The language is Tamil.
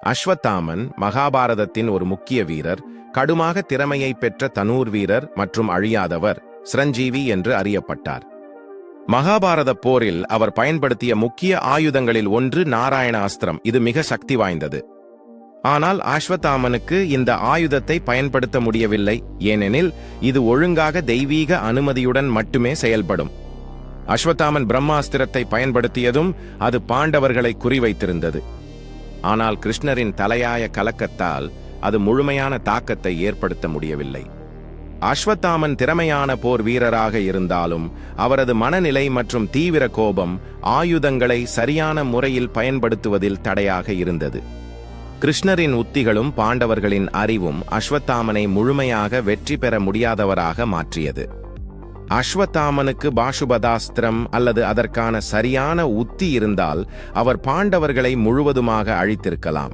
அஸ்வத்தாமன் மகாபாரதத்தின் ஒரு முக்கிய வீரர், கடுமாக திறமையை பெற்ற தனூர் வீரர் மற்றும் அழியாதவர், சிரஞ்சீவி என்று அறியப்பட்டார். மகாபாரத போரில் அவர் பயன்படுத்திய முக்கிய ஆயுதங்களில் ஒன்று நாராயண அஸ்திரம். இது மிக சக்தி வாய்ந்தது. ஆனால் அஸ்வத்தாமனுக்கு இந்த ஆயுதத்தை பயன்படுத்த முடியவில்லை, ஏனெனில் இது ஒழுங்காக தெய்வீக அனுமதியுடன் மட்டுமே செயல்படும். அஸ்வத்தாமன் பிரம்மாஸ்திரத்தை பயன்படுத்தியதும் அது பாண்டவர்களை குறிவைத்திருந்தது. ஆனால் கிருஷ்ணரின் தலையாய கலக்கத்தால் அது முழுமையான தாக்கத்தை ஏற்படுத்த முடியவில்லை. அஸ்வத்தாமன் திறமையான போர் வீரராக இருந்தாலும் அவரது மனநிலை மற்றும் தீவிர கோபம் ஆயுதங்களை சரியான முறையில் பயன்படுத்துவதில் தடையாக இருந்தது. கிருஷ்ணரின் உத்திகளும் பாண்டவர்களின் அறிவும் அஸ்வத்தாமனை முழுமையாக வெற்றி பெற முடியாதவராக மாற்றியது. அஸ்வத்தாமனுக்கு பாசுபதாஸ்திரம் அல்லது அதற்கான சரியான உத்தி இருந்தால் அவர் பாண்டவர்களை முழுவதுமாக அழித்திருக்கலாம்.